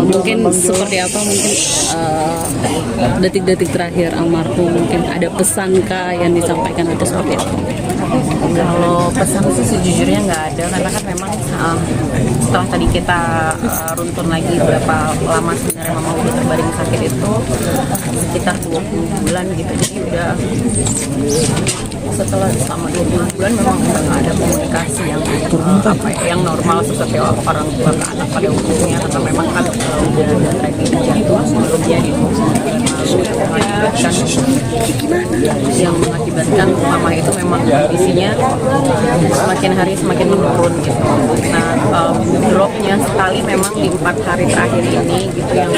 Mungkin seperti apa mungkin detik-detik terakhir almarhum, mungkin ada pesankah yang disampaikan atau seperti apa? Kalau pesan sih sejujurnya nggak ada, karena kan memang setelah tadi kita runtun lagi berapa lama sebenarnya mama udah terbaring sakit itu sekitar 20 bulan gitu, jadi udah selama 20 bulan memang udah nggak ada komunikasi yang yang normal seperti orang tua ke anak pada umumnya, karena memang kan udah ada tragedi jantung sebelumnya gitu yang mengakibatkan mama itu memang kondisinya semakin hari semakin menurun gitu. Nah, dropnya sekali memang di 4 hari terakhir ini gitu yang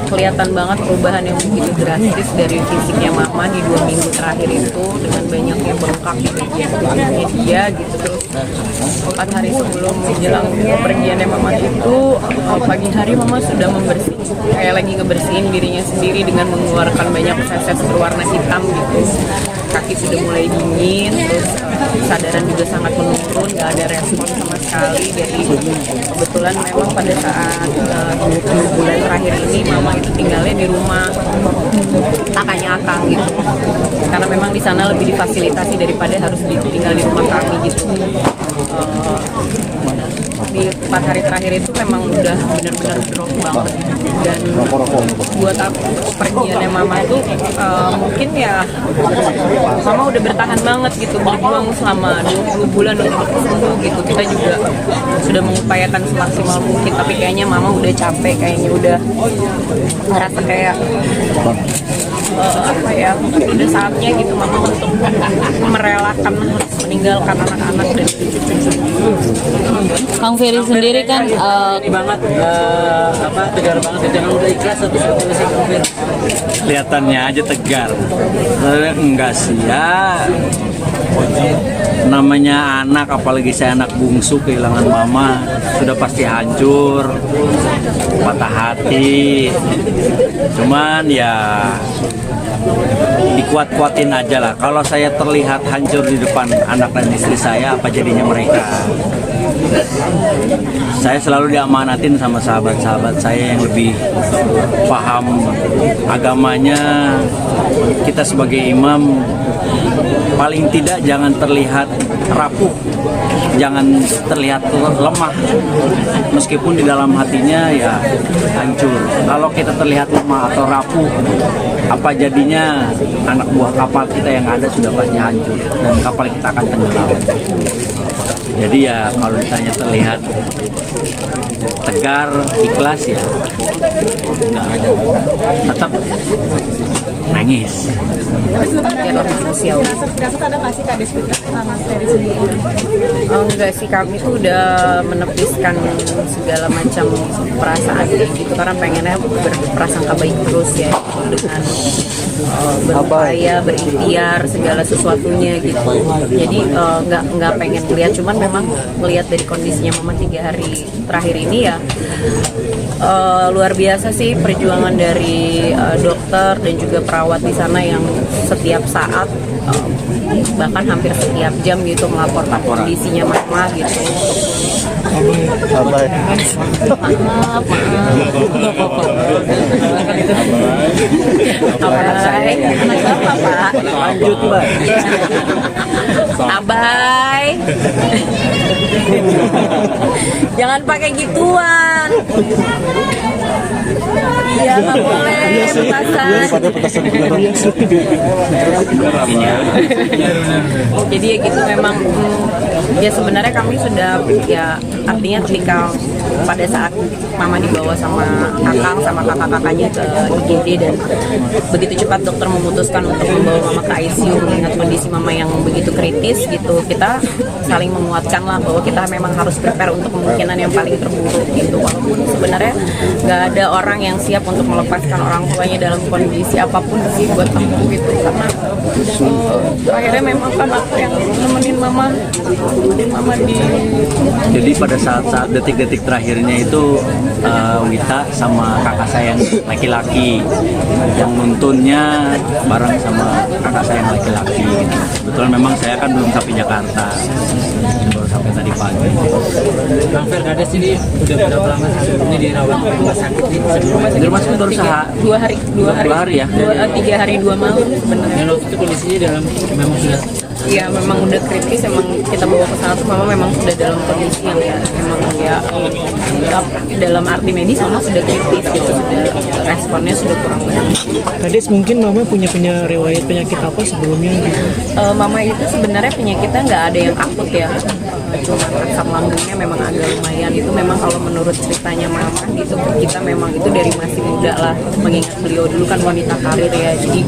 kelihatan banget perubahan yang begitu drastis dari fisiknya mama di 2 minggu terakhir itu, dengan banyaknya bengkak di bagian dia gitu. Terus 4 hari sebelum menjelang kepergiannya mama itu, pagi hari mama sudah membersihkan, kayak lagi ngebersihin dirinya sendiri dengan mengeluarkan banyak feses berwarna hitam gitu. Kaki sudah mulai dingin, terus kesadaran juga sangat menurun, nggak ada respon sama sekali. Jadi kebetulan memang pada saat 20 bulan terakhir ini mama itu tinggalnya di rumah kakaknya Akang gitu, karena memang di sana lebih difasilitasi daripada harus tinggal di rumah kami gitu. Di 4 hari terakhir itu memang udah benar-benar drop banget, dan buat aku pergiannya mama itu mungkin ya mama udah bertahan banget gitu, berjuang selama 20 bulan untuk sembuh gitu. Kita juga sudah mengupayakan semaksimal mungkin, tapi kayaknya mama udah capek, kayaknya udah ngerasa kayak apa ya, udah saatnya gitu mama untuk merelakan harus meninggalkan anak-anak dan cucu-cucu. Kang Ferry sendiri kan banget tegar banget, jangan udah ikhlas atau seperti sih Kang Ferry. Kelihatannya aja tegar, enggak sih ya. Namanya anak, apalagi saya anak bungsu, kehilangan mama sudah pasti hancur, patah hati. Cuman ya dikuat-kuatin aja lah. Kalau saya terlihat hancur di depan anak dan istri saya, apa jadinya mereka? Saya selalu diamanatin sama sahabat-sahabat saya yang lebih paham agamanya. Kita sebagai imam paling tidak jangan terlihat rapuh, jangan terlihat lemah, meskipun di dalam hatinya ya hancur. Kalau kita terlihat lemah atau rapuh, apa jadinya anak buah kapal kita yang ada sudah pasti hancur dan kapal kita akan tenggelam. Jadi ya kalau ditanya terlihat tegar, ikhlas ya enggak ada, tetap nangis. Enggak sih, kami tuh udah menepiskan segala macam perasaan gitu, karena pengennya berprasangka baik terus ya, dengan berupaya, berikhtiar segala sesuatunya gitu. Jadi nggak pengen lihat, cuman memang melihat dari kondisinya mama 3 hari terakhir ini ya luar biasa sih perjuangan dari dokter dan juga perawat di sana yang setiap saat bahkan hampir setiap jam gitu melaporkan kondisinya mama gitu. Abai, anak bapak Pak. Lanjut Mbak. Abai. Jangan pakai gituan. Iya, nggak boleh petasan. Jadi ya gitu memang ya sebenarnya kami sudah ya, artinya ketika pada saat mama dibawa sama Akang sama kakak-kakaknya ke IGD dan begitu cepat dokter memutuskan untuk membawa mama ke ICU mengingat kondisi mama yang begitu kritis gitu, kita saling menguatkan lah bahwa kita memang harus prepare untuk kemungkinan yang paling terburuk gitu. Walaupun sebenarnya nggak ada orang yang siap untuk melepaskan orang tuanya dalam kondisi apapun sih buat aku gitu, karena akhirnya memang kan aku yang nemenin mama di. Jadi pada saat-saat detik-detik terakhirnya itu Wita sama kakak saya yang laki-laki, yang nuntunnya bareng sama kakak saya yang laki-laki gitu. Kebetulan memang saya kan belum sampai Jakarta, baru sampai tadi pagi. Bang Fer Kades ini udah berapa lama sih sebelumnya dirawat di rumah sakit ini? Di rumah sakit baru dua hari ya. 3 hari 2 malam sebenarnya. Dan waktu itu kondisinya memang sudah Iya memang udah kritis, emang kita bawa ke sana tuh mama memang sudah dalam kondisi yang ya emang ya dalam arti medis mama sudah kritis gitu, sudah responnya sudah kurang baik. Kades mungkin mama punya riwayat penyakit apa sebelumnya gitu? Mama itu sebenarnya penyakitnya nggak ada yang akut ya, cuma asam lambungnya memang agak lumayan. Itu memang kalau menurut ceritanya mama gitu, kita memang itu dari masih muda lah, mengingat beliau dulu kan wanita karir ya, jadi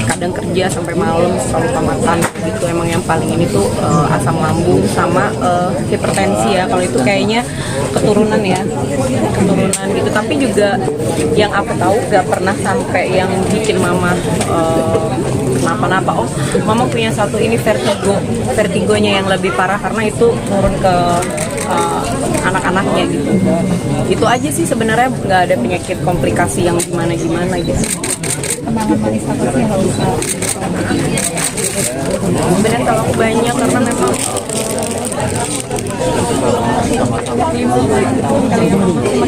kadang kerja sampai malam selalu lupa makan gitu. Emang yang paling ini tuh asam lambung sama hipertensi ya, kalau itu kayaknya keturunan ya, keturunan gitu. Tapi juga yang aku tahu gak pernah sampai yang bikin mama kenapa-napa. Oh, mama punya satu ini vertigonya yang lebih parah karena itu turun ke anak-anaknya gitu. Itu aja sih sebenarnya, nggak ada penyakit komplikasi yang gimana-gimana gitu. Sebenarnya kalau banyak karena memang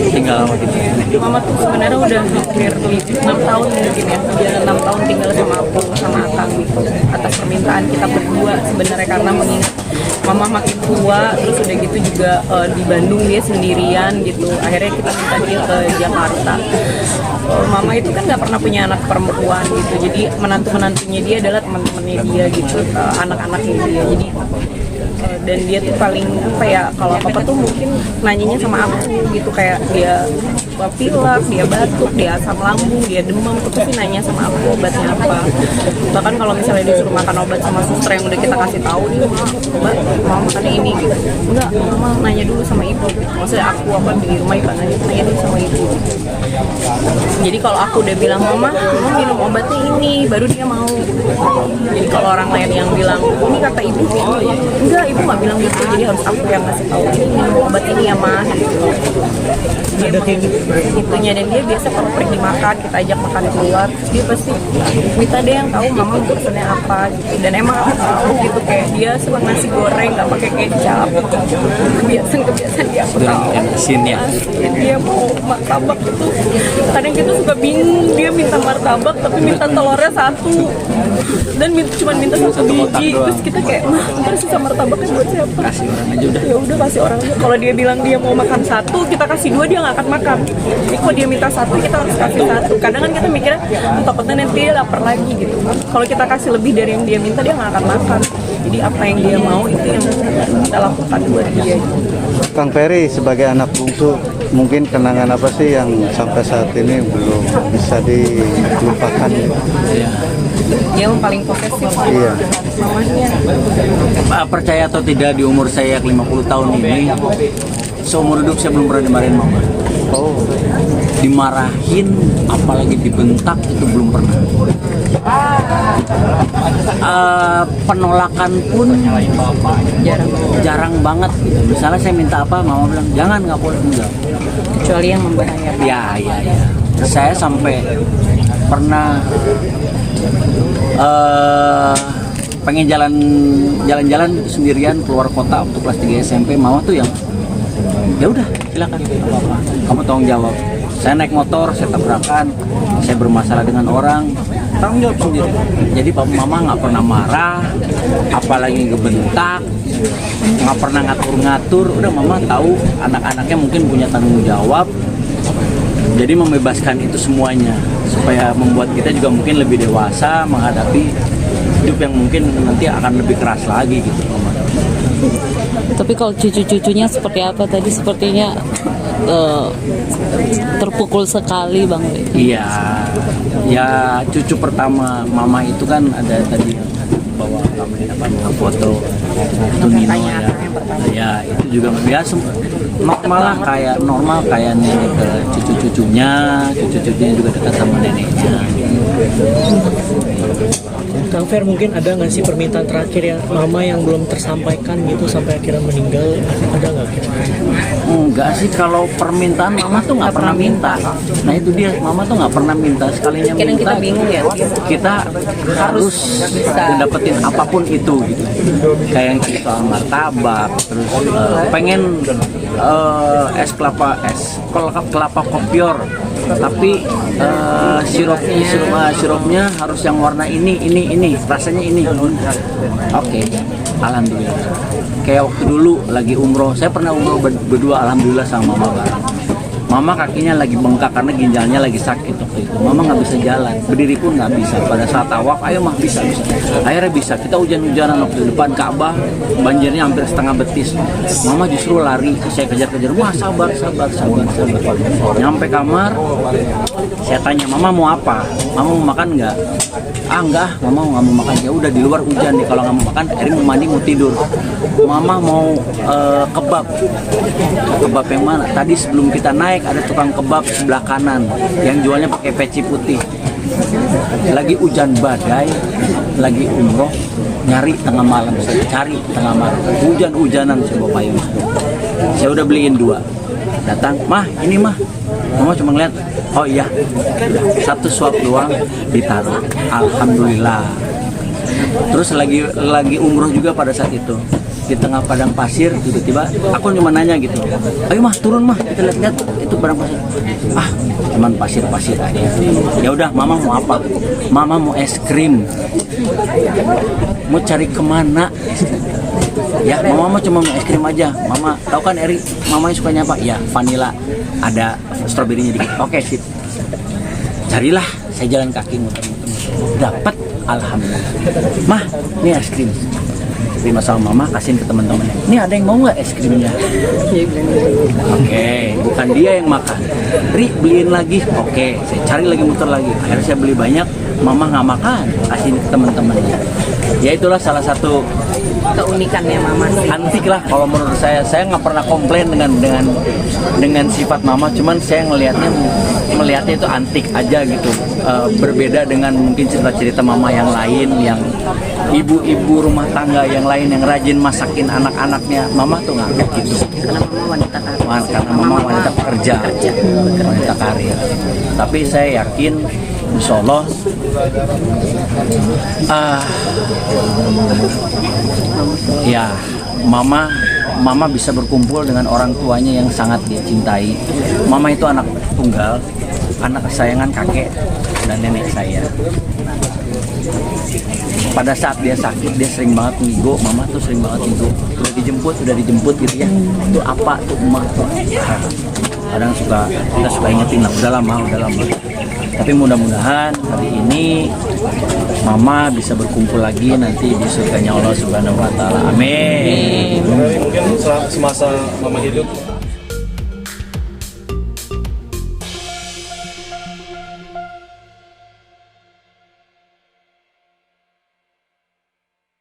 Tinggal sama kita. mama tuh sebenarnya udah hampir 6 tahun mungkin ya, dia 6 tahun tinggal sama aku sama akang gitu, atas permintaan kita berdua sebenarnya, karena mengingat mama makin tua, terus udah gitu juga di Bandung dia sendirian gitu, akhirnya kita minta dia ke Jakarta. Mama itu kan nggak pernah punya anak perempuan gitu, jadi menantunya dia adalah teman-temannya dia gitu, anak-anaknya dia, jadi dan dia tuh paling apa ya, kalau apa tuh mungkin nanyanya sama aku gitu, kayak dia pilek, dia batuk, dia asam lambung, dia demam, tuh pasti nanya sama aku obatnya apa. Bahkan kalau misalnya disuruh makan obat sama suster yang udah kita kasih tahu nih, mbak mau makan ini gitu, enggak, mama nanya dulu sama ibu. Maksudnya aku apa di rumah ibu nanya dulu sama ibu. Jadi kalau aku udah bilang mama minum obatnya ini, baru dia mau. Jadi kalau orang lain yang bilang ini kata ibu, enggak, ibu nggak bilang gitu, jadi harus aku yang ngasih tahu ini minum obat ini ya mah gitu. Dia itunya, dan dia biasa kalau pergi makan, kita ajak makan keluar, dia pasti minta deh yang tahu mama pesennya apa gitu. Dan emang aku tahu gitu, kayak dia suka nasi goreng nggak pakai kecap, kebiasaan dia aku tahu. Dia mau martabak itu, kadang kita suka bingung, dia minta martabak tapi minta telurnya 1 dan cuma minta 1 biji, terus kita kayak mah ntar sisa martabaknya buat siapa? Kasih orang aja udah. Ya udah kasih orang aja. Kalau dia bilang dia mau makan 1, kita kasih 2, dia nggak akan makan. Jadi kalau dia minta 1, kita harus kasih 1. Kadang kan kita mikirnya takutnya nanti dia lapar lagi gitu. Kalau kita kasih lebih dari yang dia minta, dia nggak akan makan. Jadi apa yang dia mau itu yang kita lakukan buat dia. Kang Ferry sebagai anak bungsu, mungkin kenangan apa sih yang sampai saat ini belum bisa dilupakan? Ya. Dia yang paling posesif. Iya. Mamanya. Percaya atau tidak, di umur saya 50 tahun ini, seumur hidup saya belum pernah dimarahin mama. Oh, Dimarahin, apalagi dibentak, itu belum pernah. Penolakan pun jarang banget gitu. Misalnya saya minta apa, mama bilang jangan, nggak boleh, enggak. Kecuali yang membahayakan. Ya. Saya sampai pernah pengen jalan-jalan sendirian keluar kota waktu kelas 3 SMP, mama tuh yang ya udah silakan, kamu tanggung jawab. Saya naik motor, saya tabrakan, saya bermasalah dengan orang, tanggung jawab sendiri. Jadi mama nggak pernah marah, apalagi ngebentak, nggak pernah ngatur-ngatur. Udah mama tahu anak-anaknya mungkin punya tanggung jawab, jadi membebaskan itu semuanya supaya membuat kita juga mungkin lebih dewasa menghadapi hidup yang mungkin nanti akan lebih keras lagi gitu mama. Tapi kalau cucu-cucunya seperti apa tadi? Sepertinya terpukul sekali Bang. Iya, ya cucu pertama mama itu kan ada tadi yang bawa kamera foto itu Nino ya. Ya itu juga biasa, malah kayak normal kayak nenek ke cucu-cucunya juga dekat sama neneknya. Kang Fer, mungkin ada nggak sih permintaan terakhir ya mama yang belum tersampaikan gitu sampai akhirnya meninggal, ada nggak kira-kira? Enggak sih, kalau permintaan mama tuh nggak pernah minta. Nah itu dia, mama tuh nggak pernah minta. Sekalinya Kadang minta, kita bingung ya, kita harus dapetin apapun itu gitu. Kayak yang tadi soal martabak, terus pengen es kelapa kopior, tapi sirupnya harus yang warna ini, rasanya ini. Oke, alhamdulillah. Kayak waktu dulu lagi umroh, saya pernah umroh berdua, alhamdulillah sama mama bareng. Mama kakinya lagi bengkak karena ginjalnya lagi sakit waktu itu. Mama nggak bisa jalan, berdiri pun nggak bisa. Pada saat tawaf, ayo mah bisa. Akhirnya bisa. Kita hujan-hujanan waktu di depan Ka'bah, banjirnya hampir setengah betis. Mama justru lari, saya kejar-kejar. Wah sabar. Nyampe kamar, saya tanya, Mama mau apa? Mama mau makan nggak? Ah enggak, Mama nggak mau makan. Ya udah di luar hujan nih, kalau nggak mau makan, Eri mau mandi mau tidur. Mama mau kebab. Kebab yang mana? Tadi sebelum kita naik ada tukang kebab sebelah kanan yang jualnya pakai peci putih. Lagi hujan badai, lagi umroh, nyari tengah malam, cari tengah malam, hujan-hujanan saya bawa payung. Saya udah beliin 2. Datang, mah ini mah. Mama cuma ngeliat, oh iya, satu suap doang ditaruh. Alhamdulillah. Terus lagi umroh juga pada saat itu. Di tengah padang pasir, tiba-tiba aku cuma nanya gitu, ayo mah turun mah, kita lihat itu padang pasir. Ah, cuman pasir aja. Ya udah, mama mau apa? Mama mau es krim. Mau cari kemana? Ya, mama cuma mau es krim aja. Mama, tahu kan Eri, mama sukanya apa? Ya, vanilla, ada stroberinya dikit. Oke, sip. Carilah, saya jalan kaki muter-muter. Dapat, alhamdulillah. Mah, ini es krim. Terima sama mama, kasihin ke teman-temannya. Ini ada yang mau nggak es krimnya? Oke, bukan dia yang makan. Ri, beliin lagi. Oke, saya cari lagi, muter lagi. Akhirnya saya beli banyak. Mama nggak makan, kasihin ke teman-temannya. Ya itulah salah satu keunikannya mama sih. Antik lah kalau menurut saya. Saya nggak pernah komplain dengan sifat mama. Cuman saya melihatnya itu antik aja gitu. Berbeda dengan mungkin cerita-cerita mama yang lain, yang ibu-ibu rumah tangga yang lain yang rajin masakin anak-anaknya. Mama tuh nggak kayak gitu. Karena mama wanita karir. Karena mama wanita pekerja, wanita karir. Tapi saya yakin, insya Allah, ya mama bisa berkumpul dengan orang tuanya yang sangat dia cintai. Mama itu anak tunggal, anak kesayangan kakek dan nenek saya. Pada saat dia sakit, dia sering banget ngigo. Mama tuh sering banget ngigo. Udah dijemput gitu ya. Itu apa tuh emak tuh? Kadang kita suka ingetin lah, udah lama. Tapi mudah-mudahan hari ini mama bisa berkumpul lagi nanti di surganya Allah Subhanahu wa taala. Amin. Mungkin semasa mama hidup